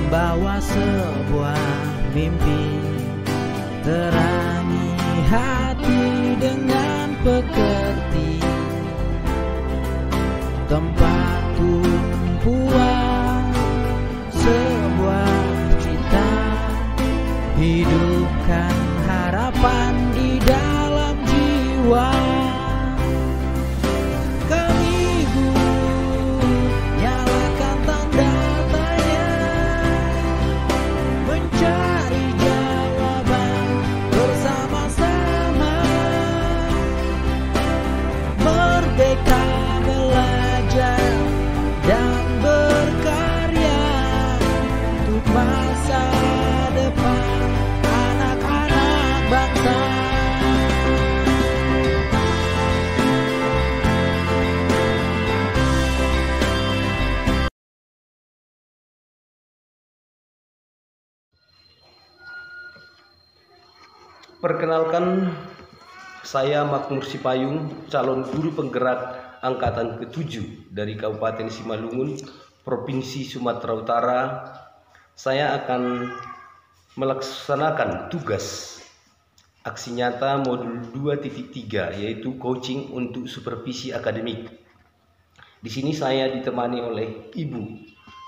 membawa sebuah mimpi, terangi hati dengan pekerti, tempat tumpuan sebuah cita, hidupkan harapan di dalam jiwa. Perkenalkan, saya Makmur Sipayung, calon guru penggerak angkatan ke-7 dari Kabupaten Simalungun, Provinsi Sumatera Utara. Saya akan melaksanakan tugas aksi nyata modul 2.3, yaitu coaching untuk supervisi akademik. Di sini saya ditemani oleh Ibu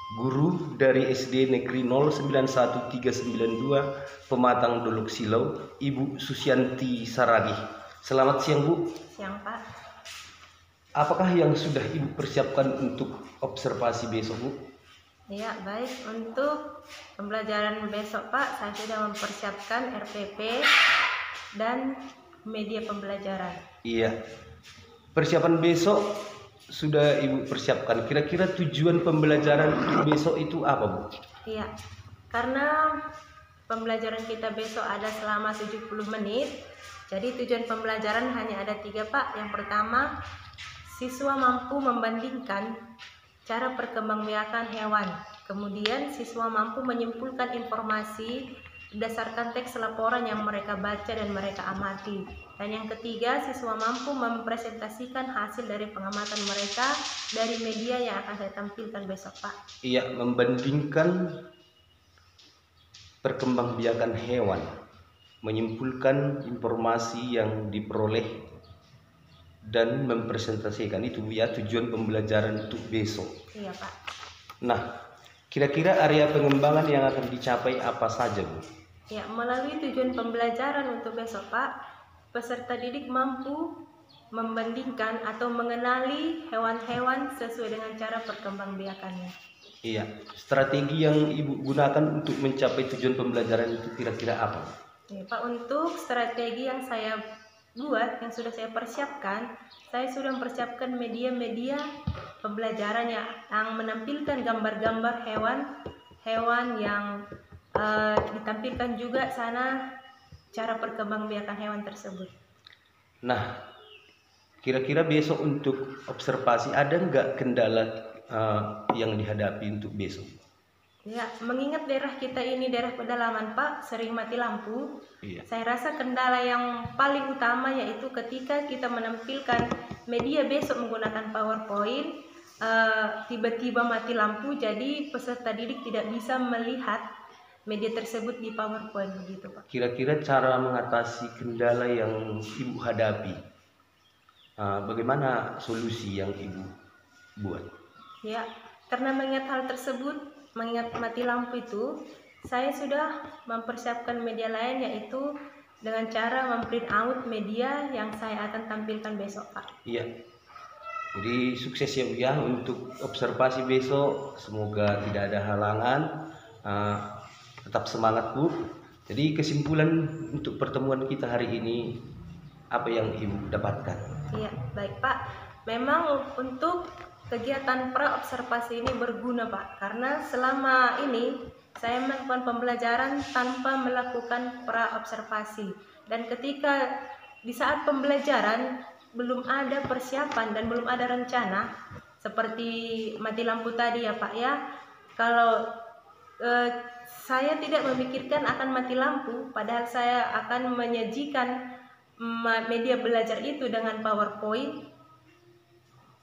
guru dari SD Negeri 091392 Pematang Dolok Silau, Ibu Susianti Saragih. Selamat siang, Bu. Siang, Pak. Apakah yang sudah Ibu persiapkan untuk observasi besok, Bu? Ya, baik. Untuk pembelajaran besok, Pak, saya sudah mempersiapkan RPP dan media pembelajaran. Iya. Persiapan besok sudah Ibu persiapkan. Kira-kira tujuan pembelajaran besok itu apa, Bu? Iya, karena pembelajaran kita besok ada selama 70 menit. Jadi tujuan pembelajaran hanya ada 3, Pak. Yang pertama, siswa mampu membandingkan cara perkembangbiakan hewan. Kemudian siswa mampu menyimpulkan informasi berdasarkan teks laporan yang mereka baca dan mereka amati. Dan yang ketiga, siswa mampu mempresentasikan hasil dari pengamatan mereka dari media yang akan saya tampilkan besok, Pak. Iya, membandingkan perkembangbiakan hewan, menyimpulkan informasi yang diperoleh dan mempresentasikan, itu ya tujuan pembelajaran untuk besok. Iya, Pak. Nah, kira-kira area pengembangan yang akan dicapai apa saja, Bu? Ya, melalui tujuan pembelajaran untuk besok, Pak, peserta didik mampu membandingkan atau mengenali hewan-hewan sesuai dengan cara perkembangbiakannya. Iya, strategi yang Ibu gunakan untuk mencapai tujuan pembelajaran itu kira-kira apa? Ya, Pak, untuk strategi yang saya buat, yang sudah saya persiapkan, saya sudah mempersiapkan media-media pembelajaran yang menampilkan gambar-gambar hewan yang ditampilkan juga sana cara perkembangbiakan hewan tersebut. Nah, kira-kira besok untuk observasi ada nggak kendala yang dihadapi untuk besok? Ya, mengingat daerah kita ini daerah pedalaman, Pak, sering mati lampu. Iya. Saya rasa kendala yang paling utama yaitu ketika kita menampilkan media besok menggunakan PowerPoint, tiba-tiba mati lampu, jadi peserta didik tidak bisa melihat media tersebut di PowerPoint, begitu, Pak. Kira-kira cara mengatasi kendala yang Ibu hadapi, bagaimana solusi yang Ibu buat? Ya, karena mengingat hal tersebut, mengingat mati lampu itu, saya sudah mempersiapkan media lain, yaitu dengan cara memprint out media yang saya akan tampilkan besok, Pak. Iya. Jadi sukses ya, Bu, ya, untuk observasi besok. Semoga tidak ada halangan. Tetap semangat, Bu. Jadi kesimpulan untuk pertemuan kita hari ini, apa yang Ibu dapatkan? Iya, baik, Pak. Memang untuk kegiatan pra-observasi ini berguna, Pak, karena selama ini saya melakukan pembelajaran tanpa melakukan pra-observasi. Dan ketika di saat pembelajaran belum ada persiapan dan belum ada rencana, seperti mati lampu tadi ya, Pak, ya. Kalau saya tidak memikirkan akan mati lampu, padahal saya akan menyajikan media belajar itu dengan PowerPoint.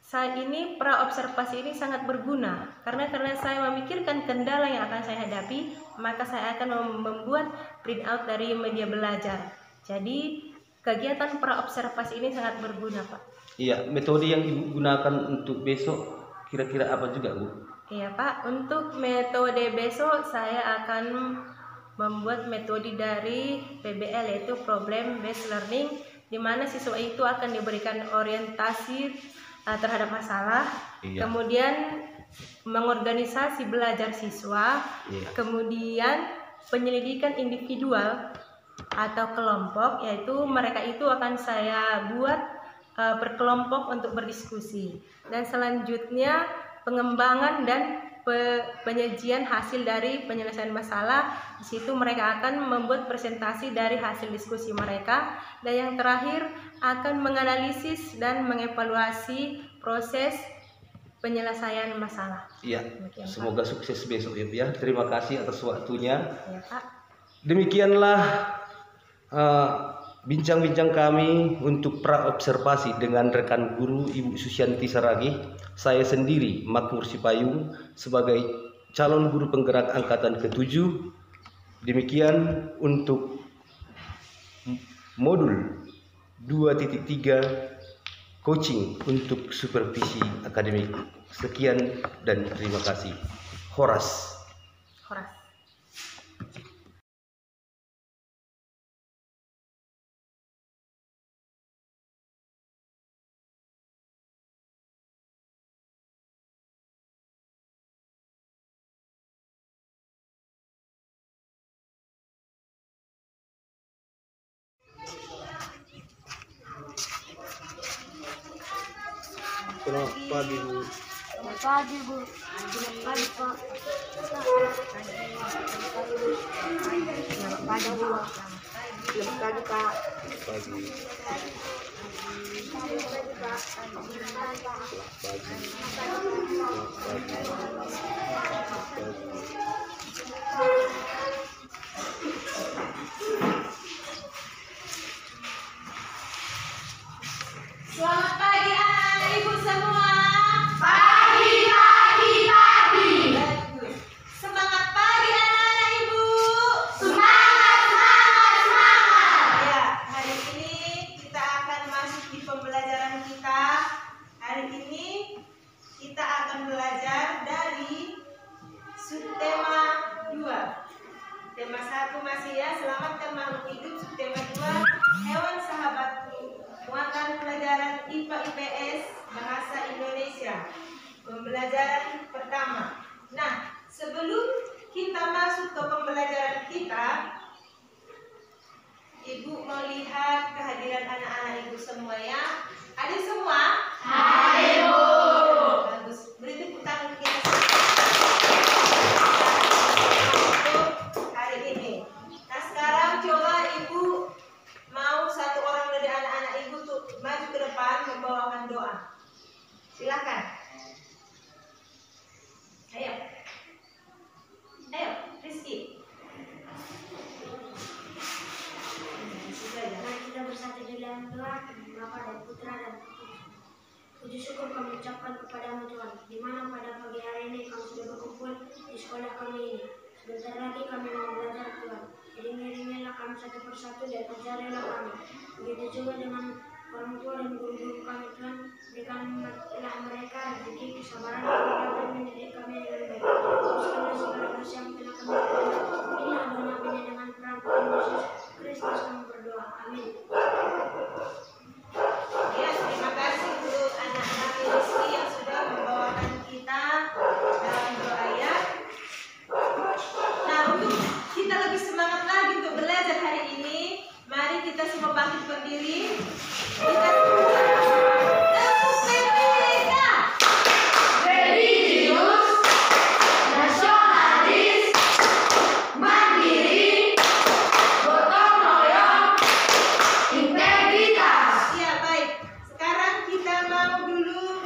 saat ini pra-observasi ini sangat berguna karena saya memikirkan kendala yang akan saya hadapi, maka saya akan membuat printout dari media belajar. Jadi kegiatan pra-observasi ini sangat berguna, Pak. Iya, metode yang Ibu gunakan untuk besok kira-kira apa juga, Bu? Iya, Pak. Untuk metode besok saya akan membuat metode dari PBL, yaitu Problem Based Learning, di mana siswa itu akan diberikan orientasi terhadap masalah, kemudian mengorganisasi belajar siswa, kemudian penyelidikan individual atau kelompok, yaitu mereka itu akan saya buat berkelompok untuk berdiskusi, dan selanjutnya pengembangan dan penyajian hasil dari penyelesaian masalah. Di situ mereka akan membuat presentasi dari hasil diskusi mereka, dan yang terakhir akan menganalisis dan mengevaluasi proses penyelesaian masalah. Iya, semoga sukses besok ya, Bu ya. Terima kasih atas waktunya. Ya, Pak. Demikianlah bincang-bincang kami untuk pra-observasi dengan rekan guru Ibu Susianti Saragih. Saya sendiri, Makmur Sipayung, sebagai calon guru penggerak angkatan ke-7. Demikian untuk modul 2.3 coaching untuk supervisi akademik. Sekian dan terima kasih. Horas. Selamat pagi, Bu. Selamat pagi, Bu. Selamat pagi, Pak. Selamat pagi, Bu. Selamat pagi, Pak. Pagi. Selamat pagi anak-anak ibu semua. Pagi. Bagus. Semangat pagi anak-anak ibu. Semangat. Ya, hari ini kita akan masuk di pembelajaran kita. Hari ini kita akan belajar dari subtema 2. Tema 1 masih ya, selamatkan makhluk hidup. Subtema 2, hewan sahabatku. Muatan pelajaran IPA IPS Bahasa Indonesia. Pembelajaran pertama. Nah, sebelum kita masuk ke pembelajaran kita, Ibu mau lihat kehadiran anak-anak Ibu semua ya. Hadir semua? Hadir, Bu. Bagus. Beri tepuk tangan kita untuk hari ini. Nah, sekarang coba Ibu mau satu orang dari anak-anak Ibu tuh maju ke depan membawakan doa. Silakan. Ayo, Rizky. Mari kita bersatu di dalam doa, Bapa dan Putra dan Roh Kudus. Puji syukur kami ucapkan kepadamu Tuhan, di mana pada pagi hari ini kami sudah berkumpul di sekolah kami ini. Sebentar lagi kami mau belajar Tuhan. Iring-iringilah kami satu persatu dan ajarilah kami. Begitu juga dengan orang tua dan guru-guru kami Tuhan, berikanlah mereka rezeki kesabaran untuk dapat mendidik kami dengan baik. Teruskanlah segala dosa yang telah kami lakukan. Inilah doa kami dengan peran Tuhan Yesus Kristus kami berdoa. Amin. Ya, terima kasih untuk anak-anak Rizky yang sudah membawakan kita dalam doa ya. Nah, untuk kita lebih semangat lagi untuk belajar hari ini, mari kita semua bangkit berdiri. Kita Religius, nasionalis, mandiri, gotong royong, integritas. ya baik. Sekarang kita mau dulu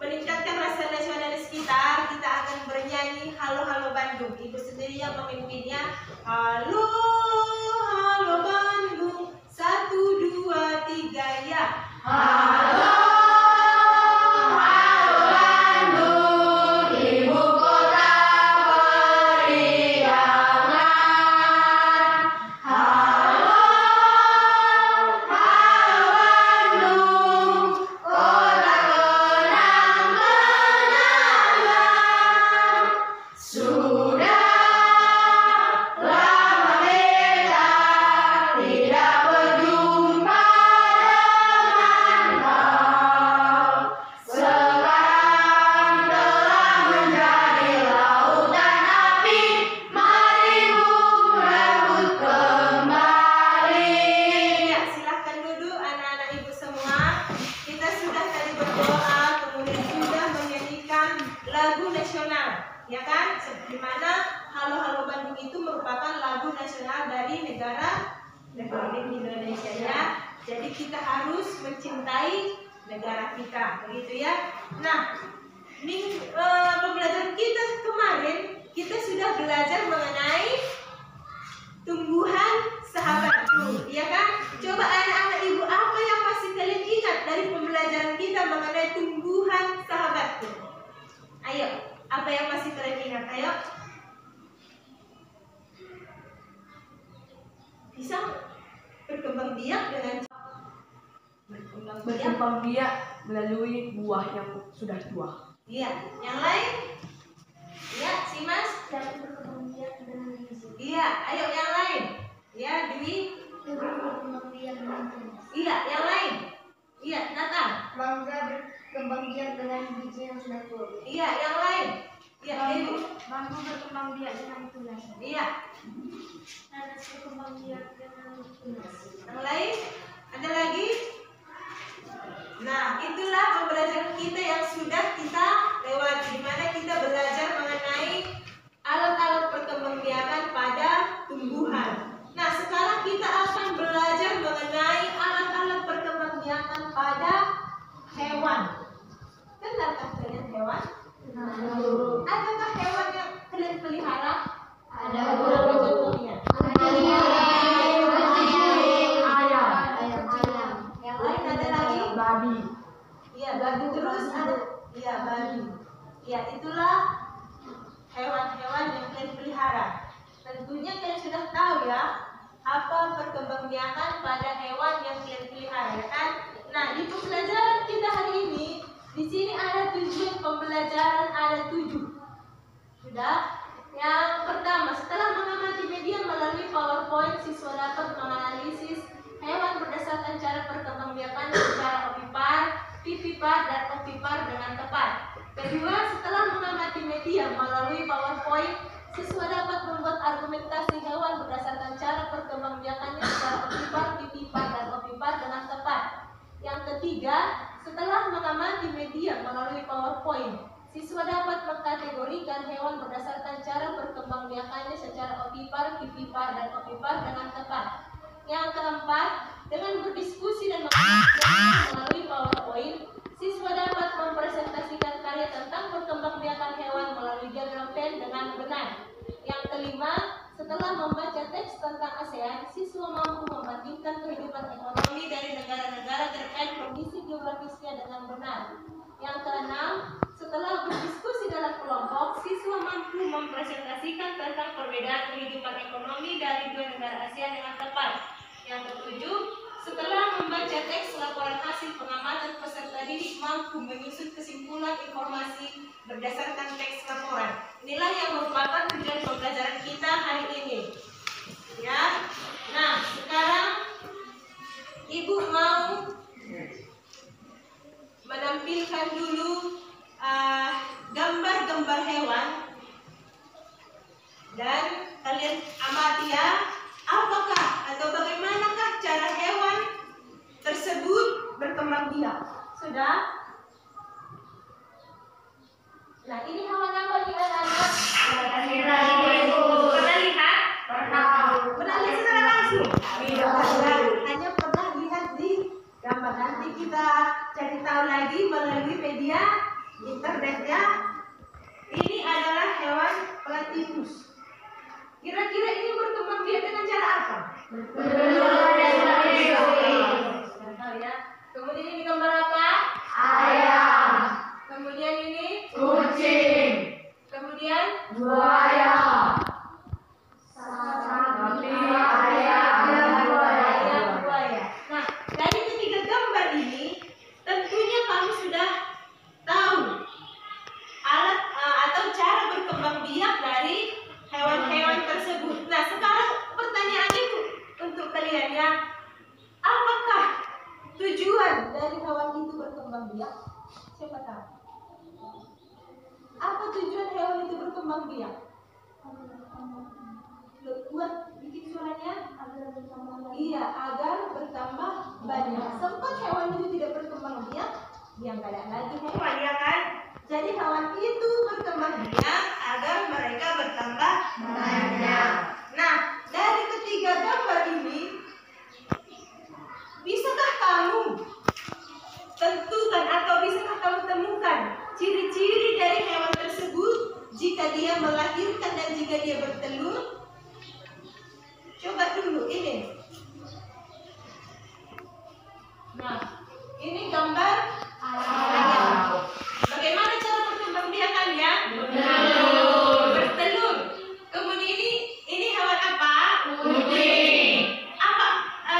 meningkatkan rasa nasionalis kita. Kita akan bernyanyi Halo Halo Bandung. Ibu sendiri yang memimpinnya. Halo Halo Bandung. 1, 2, 3 ya. Halo, ya kan? Di mana Halo Halo Bandung itu merupakan lagu nasional dari negara Republik Indonesia ya. Jadi kita harus mencintai negara kita, begitu ya. Nah, pembelajaran kita kemarin kita sudah belajar mengenai tumbuhan sahabatku, ya kan? Coba anak-anak ibu, apa yang masih kalian ingat dari pembelajaran kita mengenai tumbuhan sahabatku? Ayo, apa yang masih kalian ingat? Ayo. Bisa berkembang biak dengan berkembang biak melalui buah yang sudah tua. Iya, yang lain? Iya, si Mas. Dan berkembang biak dengan gizi. Iya, ayo yang lain. Iya, Dewi. Berkembang biak dengan tunas. Iya, yang lain. Iya, Nathan. Mangga berkembang biak dengan biji yang sudah tua. Iya, yang lain. Iya, Dewi. Bambu berkembang biak dengan tunas. Iya, Nanas berkembang biak dengan tunas. yang lain. Ada lagi? Nah, itulah pembelajaran kita yang sudah kita lewati, di mana kita belajar mengenai alat-alat perkembangbiakan pada tumbuhan. Nah, sekarang kita akan belajar mengenai alat-alat perkembangbiakan pada hewan. Kenalkah kalian hewan? Adakah hewan yang kalian pelihara? Ada. Berapa contohnya? Yang lain ada lagi? Babi. Iya, babi terus ada. Iya, babi. Iya, itulah hewan-hewan yang kalian pelihara. Tentunya kalian sudah tahu ya apa perkembangbiakan pada hewan yang kalian pelihara, ya kan? Nah, di pembelajaran kita hari ini, di sini ada tujuan pembelajaran, ada 7. Sudah? Yang pertama, setelah mengamati media melalui PowerPoint, siswa dapat menganalisis hewan berdasarkan cara perkembangbiakan secara ovipar, vivipar, dan ovipar dengan tepat. Kedua, setelah mengamati media melalui PowerPoint, siswa dapat membuat argumentasi hewan berdasarkan cara perkembangbiakannya secara ovipar, vivipar, dan ovipar dengan tepat. Yang ketiga, setelah mengamati media melalui PowerPoint, siswa dapat mengkategorikan hewan berdasarkan cara perkembangbiakannya secara ovipar, vivipar, dan ovipar dengan tepat. Yang keempat, dengan berdiskusi dan melalui PowerPoint, siswa dapat mempresentasikan karya tentang perkembangbiakan hewan melalui diagram Venn dengan benar. Yang kelima, setelah membaca teks tentang ASEAN, siswa mampu membandingkan kehidupan ekonomi dari negara-negara terkait kondisi geografisnya dengan benar. Yang keenam, setelah berdiskusi dalam kelompok, siswa mampu mempresentasikan tentang perbedaan kehidupan ekonomi dari 2 negara ASEAN dengan tepat. Yang ketujuh, setelah membaca teks laporan hasil pengamatan, peserta didik mampu menyusun kesimpulan informasi berdasarkan teks laporan. Inilah yang merupakan tujuan pembelajaran kita hari ini. Ya. Nah, sekarang Ibu mau menampilkan dulu gambar-gambar hewan, dan kalian amati ya, apakah atau bagaimanakah cara hewan tersebut berkembang biak. Sudah? Nah, ini hewan apa nih anak-anak? Pernah lihat? Pernah lihat secara langsung? Hanya pernah lihat di gambar. Nanti kita cari tahu lagi melalui media internet ya. Ini adalah hewan platypus. Kira-kira ini berkembang biak dengan cara apa? Ya. Kemudian ini gambar apa? Ayam. Kemudian ini Kucing. kemudian Buaya. Sapi. Ayam. buaya. Nah, dari ketiga gambar ini tentunya kamu sudah tahu alat atau cara berkembang biak dari hewan-hewan tersebut. Nah, sekarang pertanyaannya untuk kalian ya, apakah tujuan dari hewan itu berkembang biak? Siapa tahu? Apa tujuan hewan itu berkembang biak? Buat bikin suaranya? Iya, agar bertambah banyak. Sempat hewan itu tidak berkembang biak, dia nggak ada lagi hewan, ya kan? Jadi hewan itu berkembang biak agar dia melahirkan dan jika dia bertelur? Coba dulu ini. Nah, ini gambar ayam. Bagaimana cara perkembangbiakannya? Bertelur. Kemudian ini hewan apa? Kucing. Apa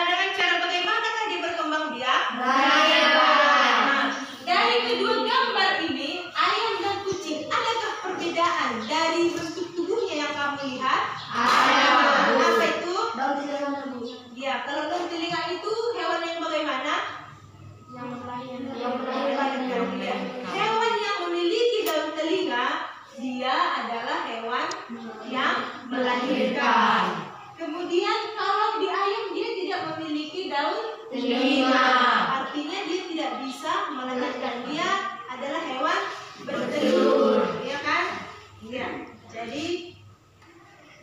dengan cara bagaimanakah dia berkembang biak? Nah, dari kedua gambar ini, ayam dan kucing, adakah perbedaan dari bentuk tubuhnya yang kamu lihat? Apa itu? Daun telinga Bu. Ya, kalau daun telinga itu hewan yang bagaimana? Yang melahirkan. Ya. Hewan yang memiliki daun telinga, dia adalah hewan yang melahirkan. Kemudian kalau di ayam dia tidak memiliki daun telinga, artinya dia tidak bisa melahirkan. Dia adalah hewan bertelur, ya kan? Iya. Jadi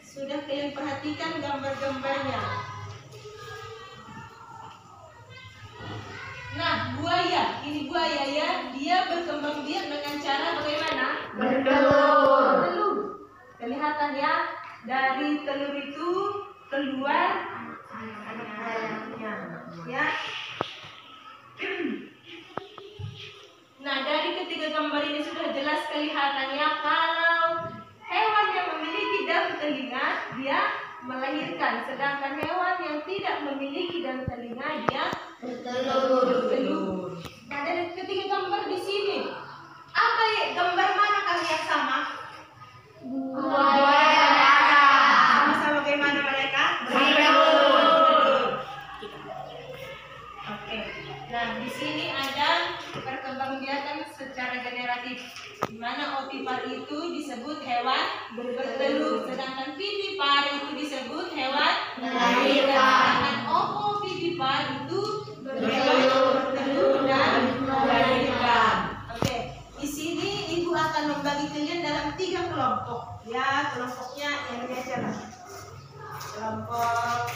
sudah kalian perhatikan gambar-gambarnya. Nah, buaya, ini buaya ya, dia berkembang biak dengan cara bagaimana? Bertelur. Kelihatan ya, dari telur itu keluar anak-anaknya, ya. Nah, dari ketiga gambar ini sudah jelas kelihatannya kalau hewan yang memiliki daun telinga dia melahirkan, sedangkan hewan yang tidak memiliki daun telinga dia bertelur. Nah, dari ketiga gambar di sini, apa ya, gambar manakah yang sama? Buaya. Sama-sama bagaimana mereka? Bertelur. Oke. Nah, di sini ada perkembangbiakan secara generatif, di mana ovipar itu disebut hewan bertelur, sedangkan vivipar itu disebut hewan melahirkan. Sedangkan ovovivipar itu bertelur dan melahirkan. Oke, di sini ibu akan membagi kalian dalam 3 kelompok. Ya, kelompoknya yang ini aja lah. Kelompok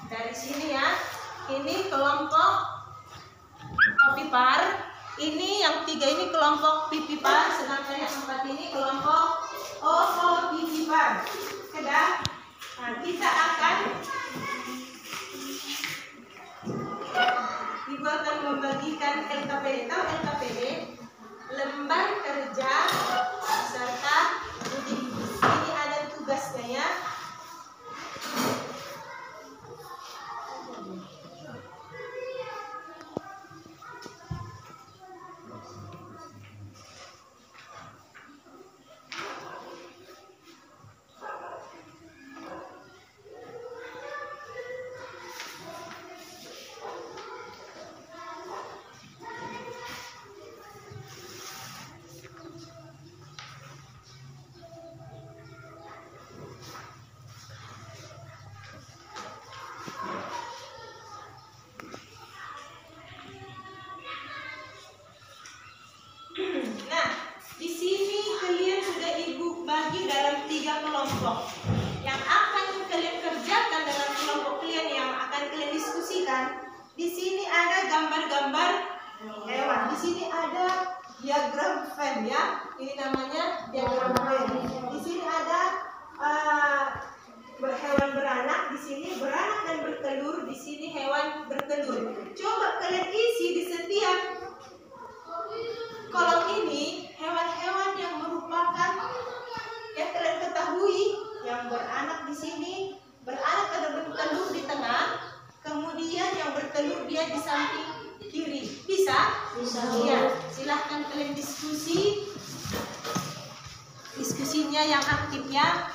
dari sini ya. Ini kelompok ovipar. Ini yang 3 ini kelompok vivipar, sedangkan yang 4 ini kelompok ovovivipar. Sudah? Nah, kita akan ibu akan membagikan LKPD. Tahu LKPD? Lembar kerja serta uji. Ini ada tugasnya ya. Nah, di sini kalian sudah ibu bagi dalam 3 kelompok. Yang akan kalian kerjakan dalam kelompok kalian yang akan kalian diskusikan. Di sini ada gambar-gambar hewan. Di sini ada diagram Venn ya. Ini namanya diagram Venn. Di sini ada hewan beranak. Di sini beranak dan bertelur. Di sini hewan bertelur. Coba kalian isi di setiap kolom ini hewan-hewan yang merupakan yang kalian ketahui yang beranak di sini, beranak atau bertelur di tengah, kemudian yang bertelur dia di samping kiri. Bisa? Bisa. Ya, silahkan kalian diskusinya yang aktif ya.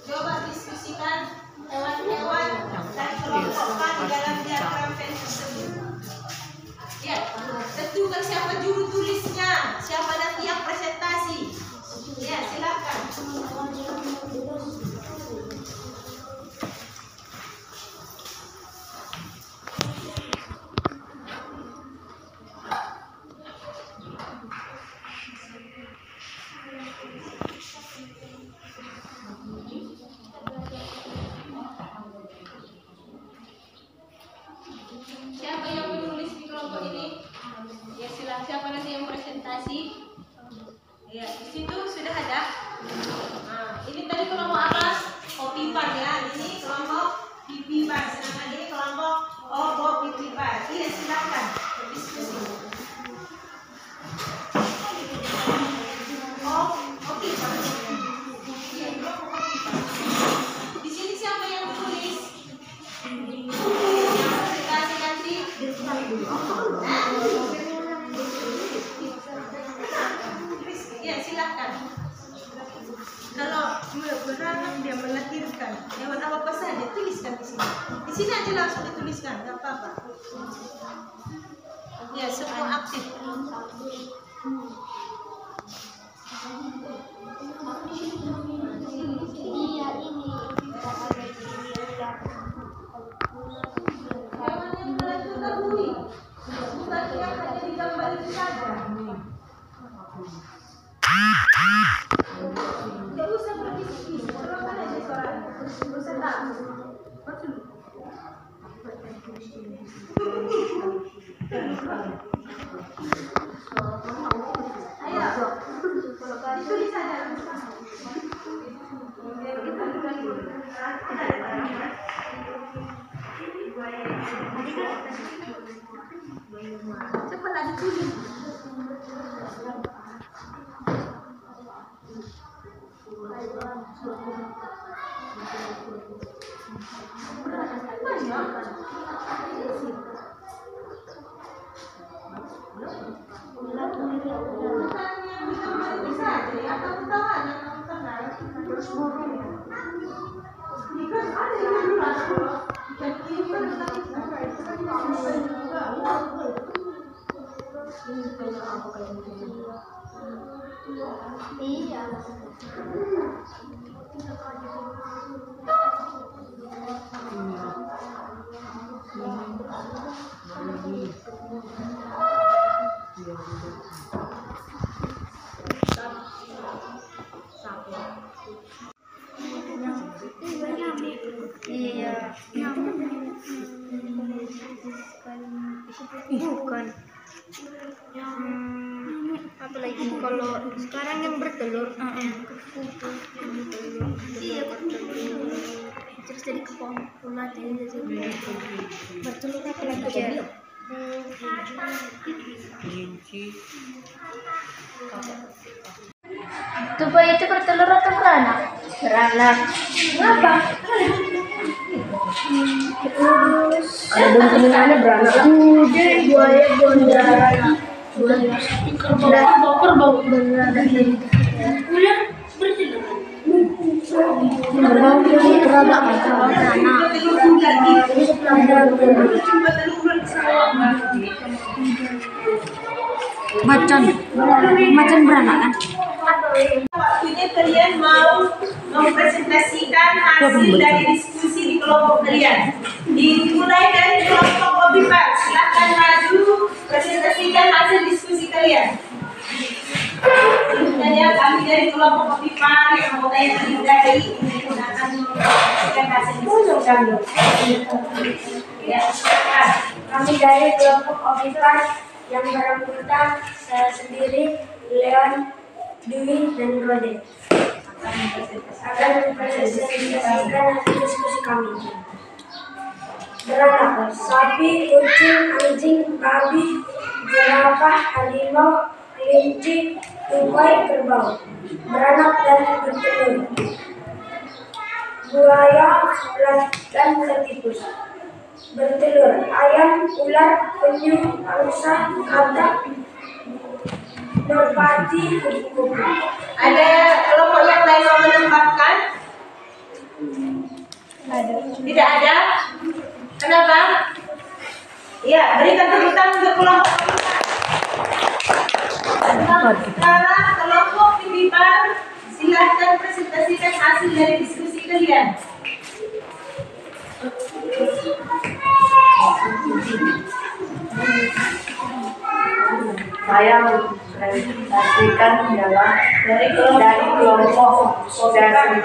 Coba diskusikan hewan-hewan dan kelompokkan di dalam diagram Venn tersebut. Ya, tentukan siapa juru tulisnya, siapa nanti yang presentasi. Ya, silakan. Siapa yang menulis di kelompok ini? Ya, silakan. Siapa nanti yang presentasi? Ya, situ sudah ada. Nah, ini tadi kelompok atas Opipar ya. Ini kelompok Pipipar. Sedangkan ini kelompok Opipipar. Iya, silakan berdiskusi. Opipar. Iya, kelompok Opipar. Di sini siapa yang menulis? Kasih nanti. Ya, silakan. Kalau beranak dia melahirkan hewan apa saja, tuliskan di sini. Di sini aja langsung dituliskan, nggak apa-apa. Ya, semua aktif. Hewan yang melahirkan bumi, bukan yang hanya digambar itu saja. Tidak usah berdiskusi, terangkan aja suaranya. Usah tahu. Ayo, ditulis saja. Cepatlah ditulis. Bukan. Apalagi kalau sekarang yang bertelur, iya bertelur. Terus jadi kepompong jadi bertelur apa lagi? Tupai itu bertelur atau beranak? Beranak. Kenapa? Ada kemungkinannya beranak. Buaya bondara. Kerbau beranak. Macan beranak kan? Waktunya kalian mau mempresentasikan hasil dari diskusi di kelompok kalian. Dimulai dari kelompok Opipar. Silahkan maju presentasikan hasil diskusi kalian. Selanjutnya kami dari kelompok Opipar yang anggota yang terdiri akan mempresentasikan hasil diskusi kami. Ya, silakan. Kami dari kelompok Opipar yang beranggotakan saya sendiri, Leon, Dwi, dan Rode akan mempresentasikan hasil diskusi kami. Beranak, sapi, kucing, anjing, babi, jerapah, harimau, kelinci, tupai, kerbau. Beranak dan bertelur. Buaya dan ketipus. Bertelur ayam, ular, penyu, angsa, katak, merpati, kupu-kupu. Ada kelompok yang lain mau menambahkan? Tidak ada? Kenapa? Ya, berikan tepuk tangan untuk kelompok Opipar. Kelompok Opipar, silahkan presentasikan hasil dari diskusi kalian. Saya presentasikan adalah dari kelompok Opipar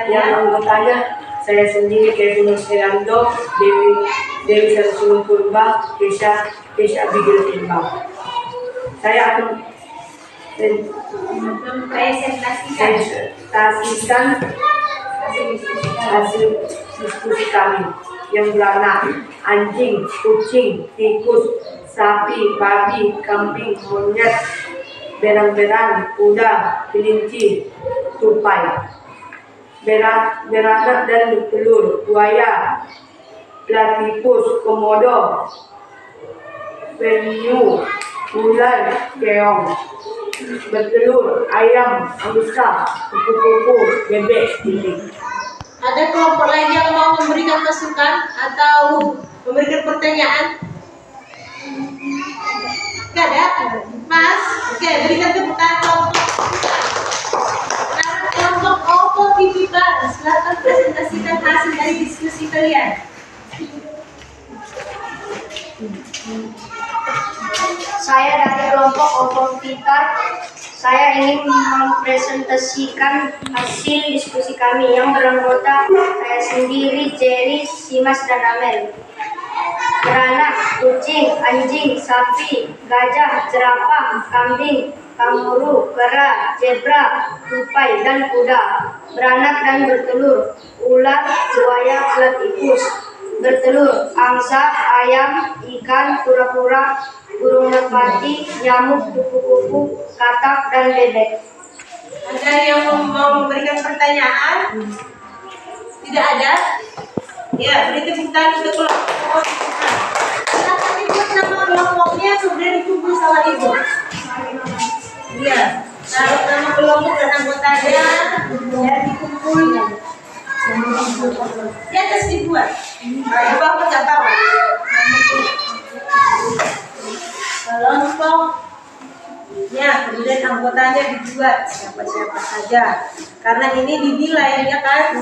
yang anggotanya Saya sendiri Kevin Nurselando, Dewi Saraswati Purba, Kesha Abigail Purba. Saya akan presentasikan hasil diskusi kami yang beranak anjing, kucing, tikus, sapi, babi, kambing, monyet, berang-berang, kuda, kelinci, tupai, beranak dan bertelur, buaya, platypus, komodo, penyu, ular, keong, bertelur, ayam, angsa, kupu-kupu, bebek, titik. Ada kelompok lain yang mau memberikan masukan atau memberikan pertanyaan? Gak ada? Mas? Oke, berikan tepuk tangan kelompok. Nah, kelompok Oppo TV Bar, silakan presentasikan hasil dari diskusi kalian. Saya dari kelompok Oppo Vitar. Saya ingin mempresentasikan hasil diskusi kami yang beranggota saya sendiri, Jerry, Simas, dan Amel. Beranak, kucing, anjing, sapi, gajah, jerapah, kambing, kanguru, kera, zebra, tupai, dan kuda. Beranak dan bertelur, ular, buaya, platypus. Bertelur, angsa, ayam, ikan, kura-kura, burung merpati, nyamuk, kupu-kupu, katak, dan bebek. Ada yang mau memberikan pertanyaan? Tidak ada? Ya, beri tepuk tangan untuk kelompok. Silakan dibuat nama kelompoknya, kemudian ditunggu sama ibu. Iya, taruh nama kelompok dan anggotanya, ya dikumpul. Di atas dibuat. Di bawah nggak apa-apa. Kelompok. Ya, kemudian anggotanya dibuat siapa-siapa saja. Karena ini dinilai, ya kan?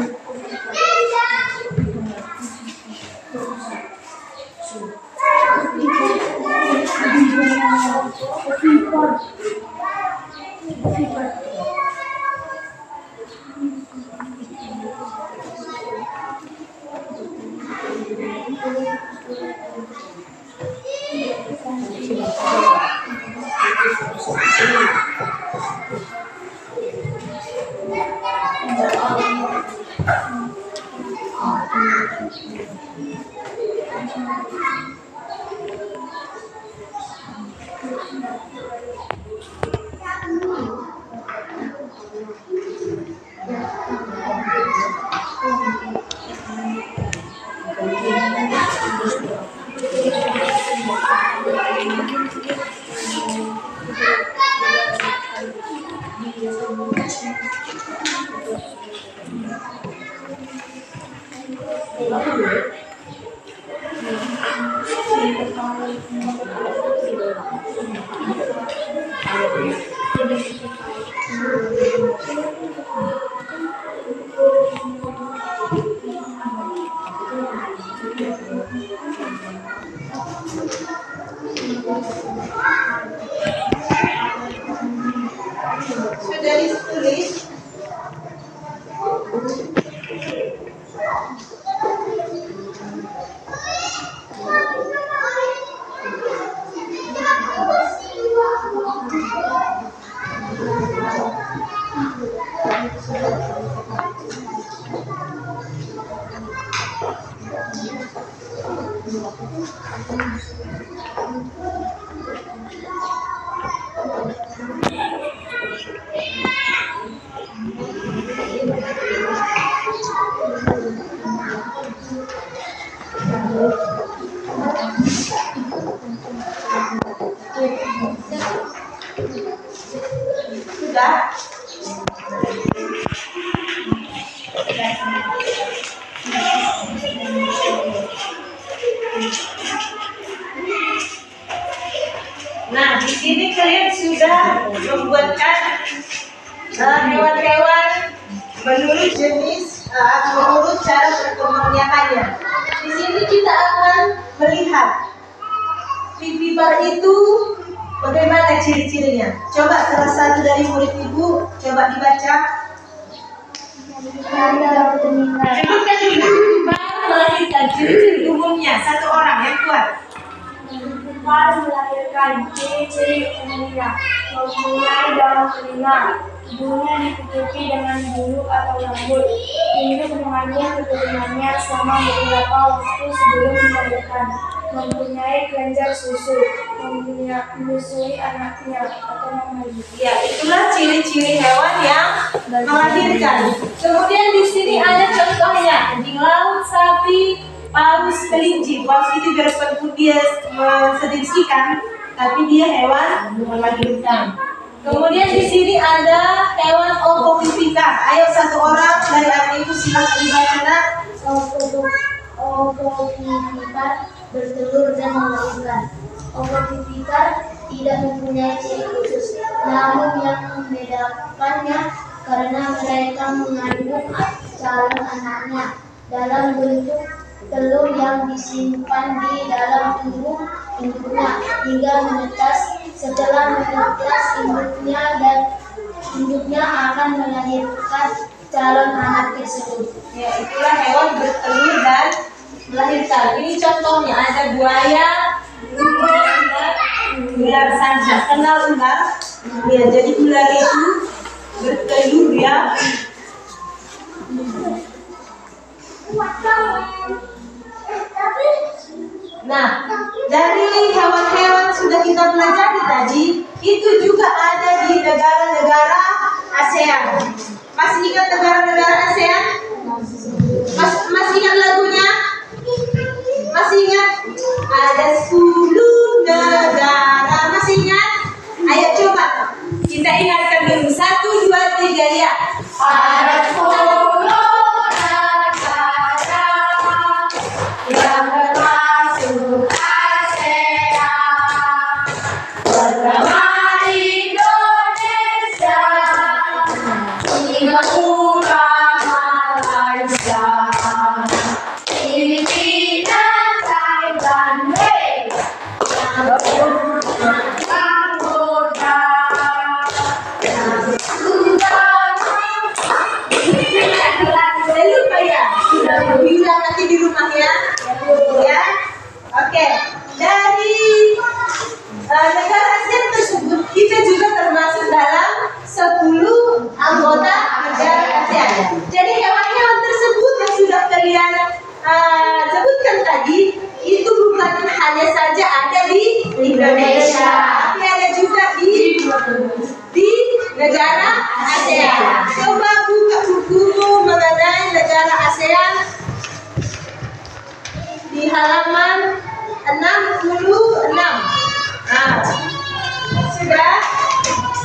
Sudah ditulis? Sudah? Nah, di sini kalian sudah membuatkan hewan-hewan menurut jenis, menurut cara perkembangbiakannya. Di sini kita akan melihat pipi bar itu bagaimana ciri-cirinya. Coba salah satu dari murid ibu coba dibaca. Ada meninggal. Sebutkan dulu melahirkan ciri-ciri umumnya satu orang yang kuat. Kepala melahirkan ciri-ciri umumnya mempunyai daun telinga, hidungnya ditutupi dengan bulu atau rambut, induk mengalir ke telinganya selama beberapa waktu sebelum melahirkan, mempunyai kelenjar susu, menyusui anaknya atau memayu. Ya, itulah ciri-ciri hewan yang melahirkan. Kemudian di sini ada contohnya, anjing laut, sapi, paus, kelinci. Paus itu biarpun dia sedikit, tapi dia hewan melahirkan. Kemudian di sini ada hewan ovovivipar. Ayo satu orang dari anak itu silakan dibaca nak. Ovovivipar bertelur dan melahirkan. Ovovivipar tidak mempunyai ciri khusus, namun yang membedakannya karena mereka mengandung calon anaknya dalam bentuk telur yang disimpan di dalam tubuh induknya hingga menetas. Setelah menetas induknya akan melahirkan calon anak tersebut. Ya, itulah hewan bertelur dan melahirkan. Ini contohnya ada buaya, ular sanca. Kenal ular? Ya, jadi ular itu bertelur ya. Nah, dari hewan-hewan sudah kita pelajari tadi, itu juga ada di negara-negara ASEAN. Masih ingat negara-negara ASEAN? Masih ingat lagunya? Masih ingat? Ada 10 negara. Masih ingat? Ayo coba kita ingatkan dulu. 1, 2, 3 ya. Ada 10 negara yang termasuk ASEAN. Pertama Indonesia, Singapura, Malaysia, Filipina, Thailand, Kamboja, Sudan. Lupa ya, sudah bilang nanti di rumah ya. Ya, oke. Dari negara ASEAN tersebut kita juga termasuk dalam 10 anggota negara ASEAN. Jadi hewan-hewan tersebut yang sudah kalian sebutkan tadi itu bukan hanya saja ada di Indonesia, tapi ada juga di negara ASEAN. Coba buka bukumu mengenai negara ASEAN di halaman 66. Nah, sudah.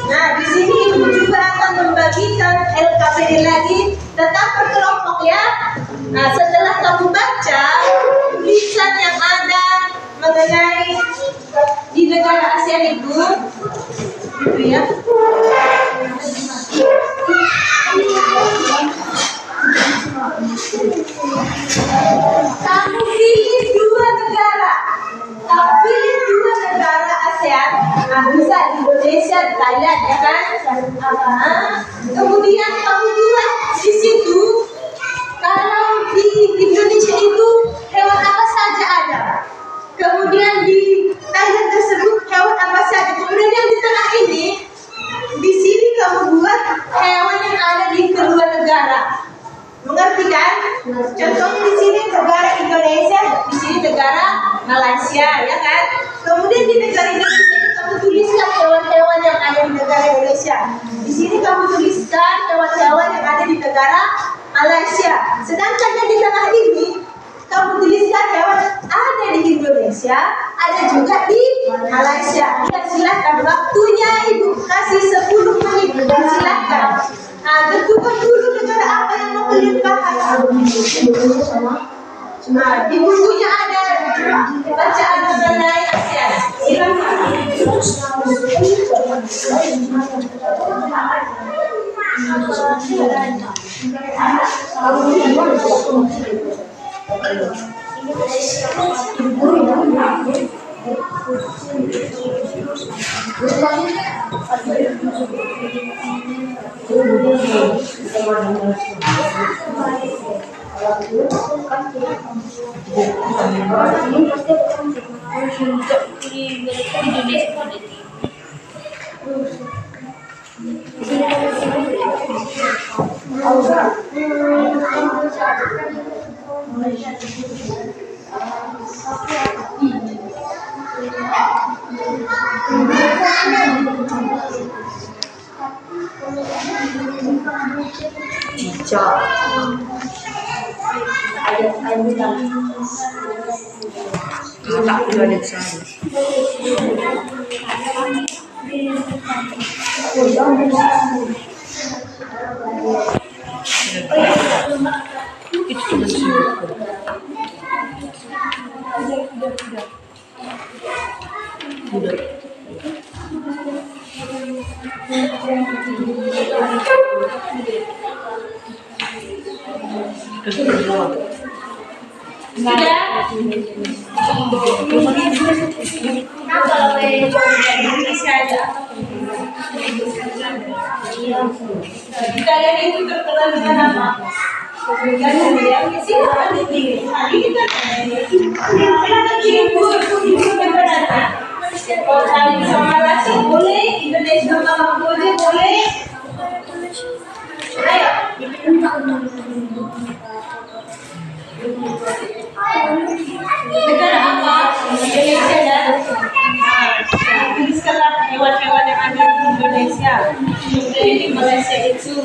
Nah, di sini ibu juga akan membagikan LKPD lagi, tetap berkelompok ya. Nah, setelah kamu baca tulisan yang ada mengenai di negara ASEAN itu ya. Kamu pilih 2 negara. Kamu pilih 2 negara ASEAN. Nah, bisa Indonesia, Thailand ya kan? Kemudian kamu buat di situ. Kalau di Indonesia itu hewan apa saja ada. Kemudian di Thailand tersebut hewan apa saja. Kemudian yang di tengah ini, di sini kamu buat hewan yang ada di kedua negara. Mengerti kan? Contohnya di sini negara Indonesia, di sini negara Malaysia, ya kan? Kemudian di negara Indonesia ini kamu tuliskan hewan-hewan yang ada di negara Indonesia. Di sini kamu tuliskan hewan-hewan yang ada di negara Malaysia. Sedangkan yang di tengah ini kamu tuliskan hewan ada di Indonesia, ada juga di Malaysia. Ya, silakan, waktunya ibu kasih 10 menit. Silakan. Nah, tentukan dulu negara apa yang mau kalian bahas. Nah, di bukunya ada bacaan mengenai ASEAN. Silakan. Kalian itu terkenal dengan apa? Boleh, Indonesia boleh. Ayo. Negara apa? Indonesia dan tuliskanlah hewan-hewan yang ada di Indonesia. Kemudian di Malaysia itu.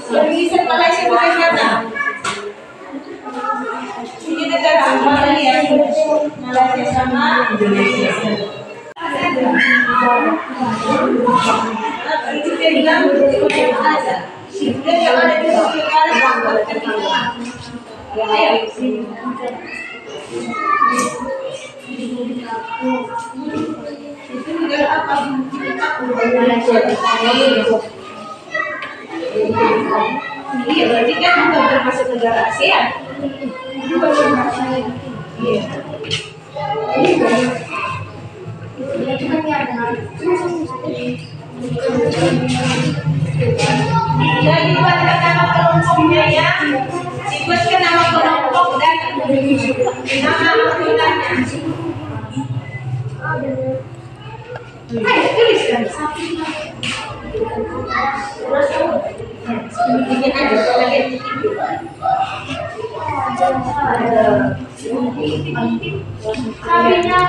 Tulisan Malaysia bukan mana? Ini negara apa lagi ya? Malaysia sama Indonesia. Itu dia bilang yang ada. Dan yang ada di negara ketiga. Ayo. Itu negara apa? Iya, berarti kan bukan termasuk negara ASEAN. Iya. Ya, dibuatkan nama kelompoknya ya. Dibuatkan nama kelompok dan nama anggotanya. Ayo tuliskan. Bikin aja bagian titik. Sapinya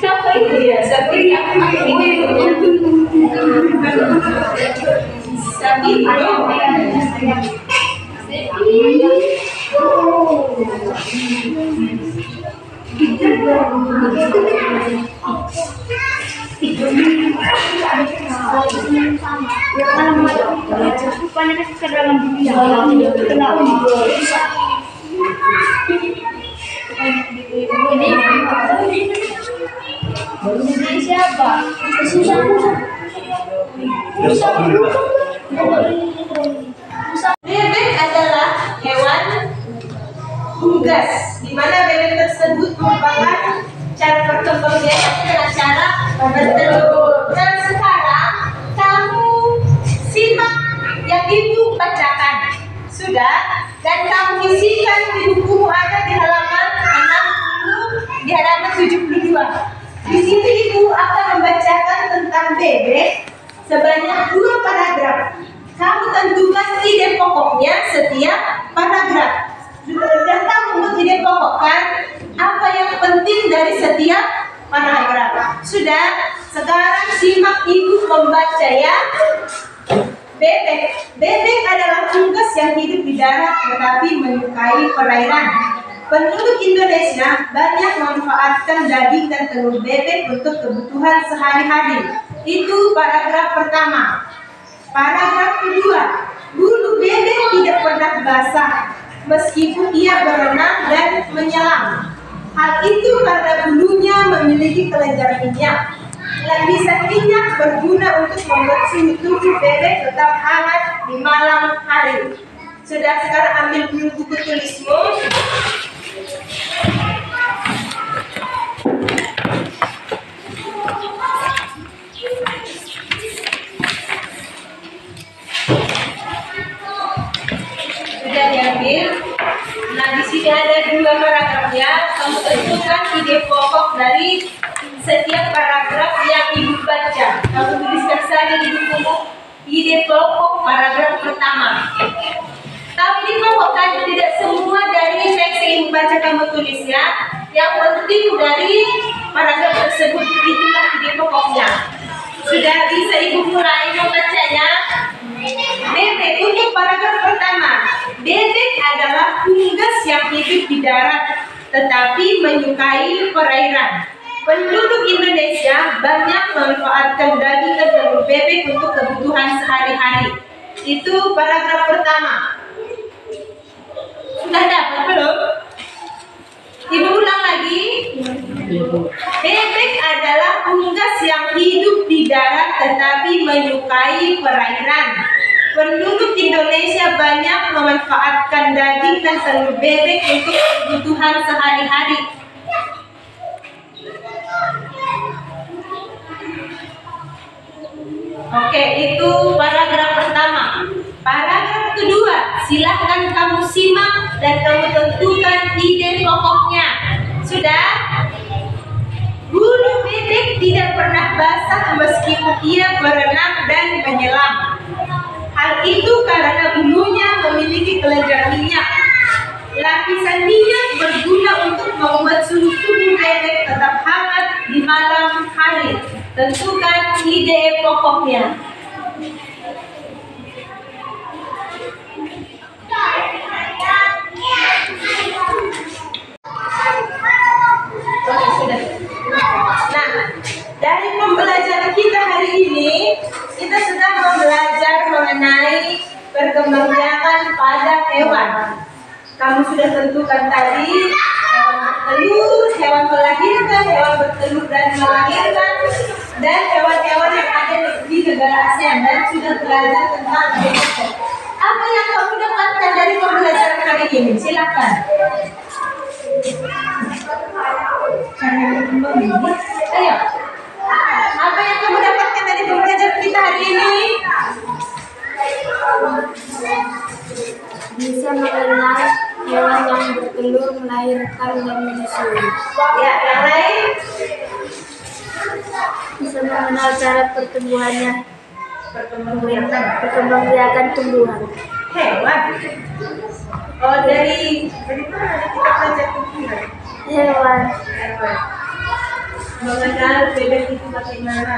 siapa itu ya? Sapinya ini. Sapi siapa? Bebek adalah hewan unggas, di mana bebek tersebut merupakan cara perkembangbiakan dengan cara bertelur. Dan sekarang kamu simak yang ibu bacakan, sudah? Dan kamu isikan di bukumu, ada di halaman 60, di halaman 72. Di situ ibu akan membacakan tentang bebek sebanyak 2 paragraf. Kamu tentukan ide pokoknya setiap paragraf. Dan kamu mengidepokokkan apa yang penting dari setiap paragraf. Sudah? Sekarang simak ibu membaca ya. Bebek adalah unggas yang hidup di darat tetapi menyukai perairan. Penduduk Indonesia banyak memanfaatkan daging dan telur bebek untuk kebutuhan sehari-hari. Itu paragraf pertama. Paragraf kedua, bulu bebek tidak pernah basah meskipun ia berenang dan menyelam. Hal itu karena bulunya memiliki kelenjar minyak. Lapisan minyak berguna untuk membuat suhu tubuh bebek tetap hangat di malam hari. Sudah, sekarang ambil dulu buku tulismu. Sudah diambil. Nah, di sini ada 2 paragrafnya. Kamu tentukan ide pokok dari setiap paragraf yang ibu baca. Kamu tuliskan saja di bukumu ide pokok paragraf pertama. Tapi di pokok kan tidak semua dari teks yang baca kamu tulis ya. Yang penting dari paragraf tersebut itulah ide pokoknya. Sudah bisa Ibu mulai membacanya? Bebek untuk paragraf pertama. Bebek adalah unggas yang hidup di darat tetapi menyukai perairan. Penduduk Indonesia banyak memanfaatkan daging dan telur bebek untuk kebutuhan sehari-hari. Itu paragraf pertama. Sudah dapat belum? Ibu ulang lagi. Bebek adalah unggas yang hidup di darat tetapi menyukai perairan. Penduduk Indonesia banyak memanfaatkan daging dan telur bebek untuk kebutuhan sehari-hari. Oke, itu paragraf pertama. Paragraf kedua, silahkan kamu simak dan kamu tentukan ide pokoknya. Sudah? Bulu bebek tidak pernah basah meskipun ia berenang dan menyelam. Hal itu karena bulunya memiliki kelenjar minyak. Lapisan minyak berguna untuk membuat suhu tubuh bebek tetap hangat di malam hari. Tentukan ide pokoknya. Nah, dari pembelajaran kita hari ini, kita sedang belajar mengenai perkembangbiakan pada hewan. Kamu sudah tentukan tadi hewan bertelur, hewan melahirkan, hewan bertelur dan melahirkan, dan hewan-hewan yang ada di negara ASEAN, dan sudah belajar tentang BPO. Apa yang kamu dapatkan dari pembelajaran hari ini? Silakan. Ayo. Apa yang kamu dapatkan dari pembelajaran kita hari ini? Bisa mengenal hewan yang bertelur, melahirkan, dan menyusui. Ya, yang lain? Bisa mengenal cara pertumbuhannya, Perkembangbiakan tumbuhan. hewan. Oh, dari mana kita belajar tumbuhan? Hewan. Mengenal bebek itu bagaimana?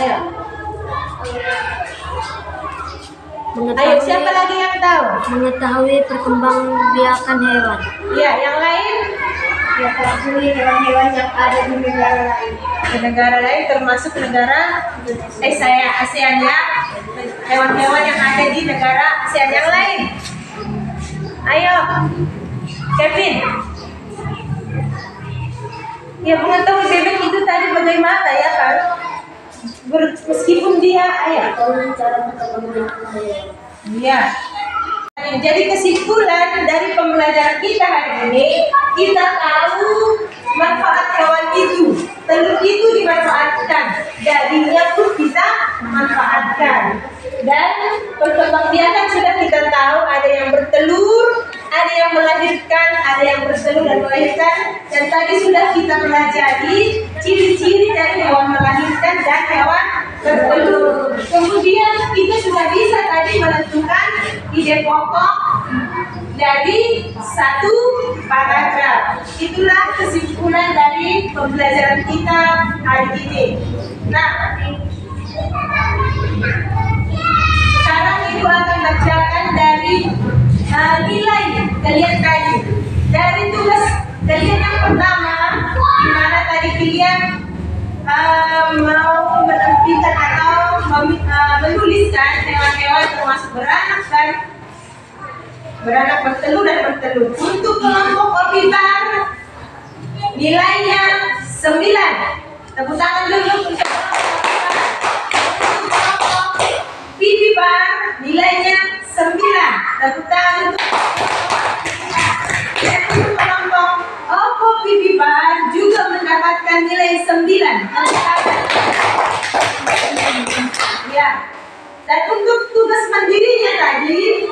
Ayo. Ayo, siapa lagi yang tahu? Mengetahui perkembangbiakan hewan. Ya, yang lain? Ya, mengetahui hewan-hewan yang ada di negara lain. Di negara lain termasuk negara ASEAN ya. Hewan-hewan yang ada di negara ASEAN yang lain. Ayo, Kevin. Ya, mengetahui bebek itu tadi bagaimana ya kan? Meskipun dia ayah. Iya. Jadi kesimpulan dari pembelajaran kita hari ini, kita tahu manfaat hewan itu. Telur itu dimanfaatkan, dagingnya pun kita manfaatkan. Dan perkembangbiakan sudah kita tahu, ada yang bertelur, ada yang melahirkan, ada yang bertelur dan melahirkan. Dan tadi sudah kita pelajari ciri-ciri dari hewan melahirkan dan hewan bertelur. Kemudian kita sudah bisa tadi menentukan ide pokok dari satu paragraf. Itulah kesimpulan dari pembelajaran kita hari ini. Nah, sekarang Ibu akan bacakan dari nilai kalian tadi. Dari tugas kalian yang pertama, di mana tadi kalian mau menampilkan atau menuliskan hewan-hewan termasuk beranak bertelur dan bertelur. Untuk kelompok ovipar nilainya 9. Tepuk tangan dulu untuk kelompok vivipar nilainya 9. Tepuk tangan untuk kelompok ovovivipar juga mendapatkan nilai 9. Tepuk tangan. Ya. Dan untuk tugas mandirinya tadi,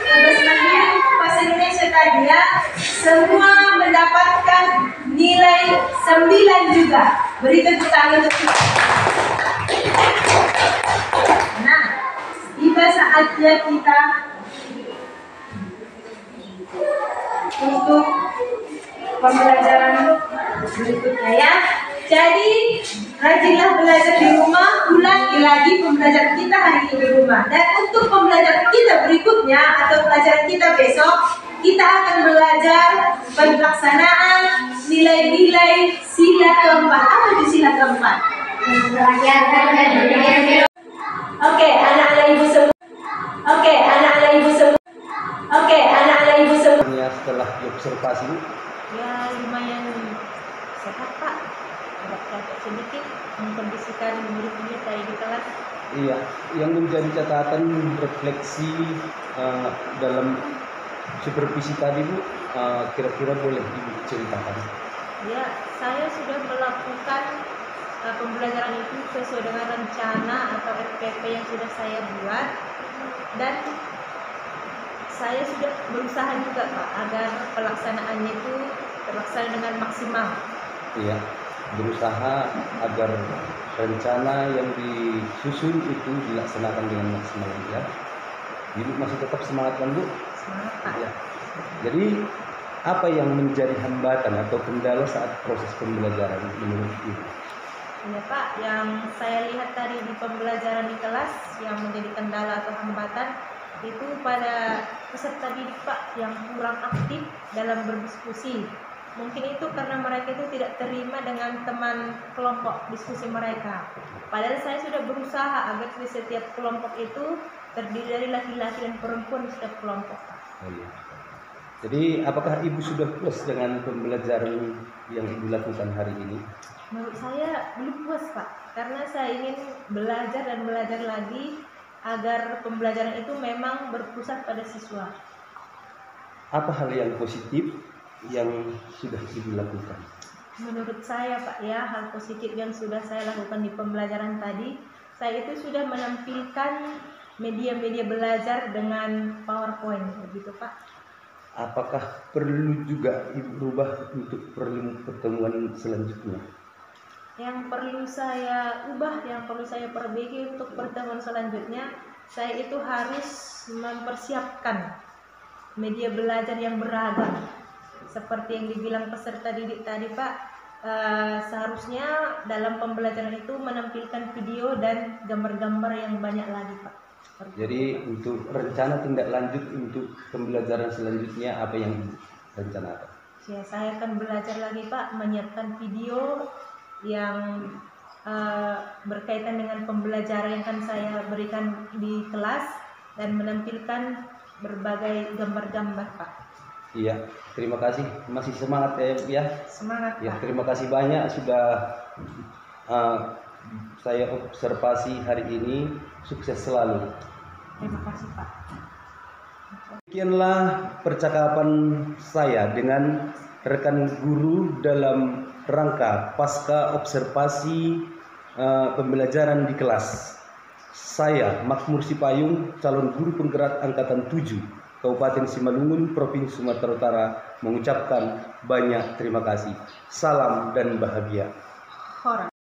tugas mandiri bahasa Indonesia tadi ya, semua mendapatkan nilai 9 juga. Beri tepuk tangan untuk kita. Nah, tiba saatnya kita untuk pembelajaran berikutnya ya. Jadi rajinlah belajar di rumah, ulangi lagi pembelajaran kita hari ini di rumah. Dan untuk pembelajaran kita berikutnya atau pelajaran kita besok, kita akan belajar pelaksanaan nilai-nilai sila keempat. Apa itu sila keempat? Oke, anak-anak ibu semua. Oke, anak-anak ibu semua. Oke, anak-anak ibu semua. Setelah diobservasi, Ya lumayan sehat Pak. Ada capek sedikit mengkondisikan murid-murid tadi di kelas. iya, yang menjadi catatan refleksi dalam supervisi tadi Bu, kira-kira boleh Ibu ceritakan? Ya, saya sudah melakukan pembelajaran itu sesuai dengan rencana atau RPP yang sudah saya buat, dan saya sudah berusaha juga Pak agar pelaksanaannya itu terlaksana dengan maksimal. Iya, berusaha agar rencana yang disusun itu dilaksanakan dengan maksimal ya. Ibu masih tetap semangat kan Bu? Semangat Pak. Ya. Jadi apa yang menjadi hambatan atau kendala saat proses pembelajaran menurut Ibu? Ya Pak, yang saya lihat tadi di pembelajaran di kelas yang menjadi kendala atau hambatan itu pada peserta didik Pak yang kurang aktif dalam berdiskusi. Mungkin itu karena mereka itu tidak terima dengan teman kelompok diskusi mereka. Padahal saya sudah berusaha agar di setiap kelompok itu terdiri dari laki-laki dan perempuan di setiap kelompok Pak. Oh, iya. Jadi apakah Ibu sudah puas dengan pembelajaran yang Ibu lakukan hari ini? Menurut saya belum puas Pak, karena saya ingin belajar dan belajar lagi agar pembelajaran itu memang berpusat pada siswa. Apa hal yang positif yang sudah Ibu lakukan? Menurut saya Pak ya, hal positif yang sudah saya lakukan di pembelajaran tadi, saya itu sudah menampilkan media-media belajar dengan PowerPoint, begitu Pak. Apakah perlu juga Ibu rubah untuk pertemuan selanjutnya? Yang perlu saya ubah, yang perlu saya perbaiki untuk pertemuan selanjutnya, saya itu harus mempersiapkan media belajar yang beragam. Seperti yang dibilang peserta didik tadi Pak, seharusnya dalam pembelajaran itu menampilkan video dan gambar-gambar yang banyak lagi Pak. Jadi untuk rencana tindak lanjut untuk pembelajaran selanjutnya apa yang direncanakan? Ya, saya akan belajar lagi Pak, menyiapkan video yang berkaitan dengan pembelajaran yang akan saya berikan di kelas dan menampilkan berbagai gambar-gambar Pak. Iya, terima kasih. Masih semangat ya? Semangat Ya, Pak. terima kasih banyak sudah saya observasi hari ini. Sukses selalu. Terima kasih Pak. Demikianlah percakapan saya dengan rekan guru dalam rangka pasca observasi pembelajaran di kelas. Saya Makmur Sipayung, calon guru penggerak angkatan 7 Kabupaten Simalungun, Provinsi Sumatera Utara, mengucapkan banyak terima kasih. Salam dan bahagia. Khora.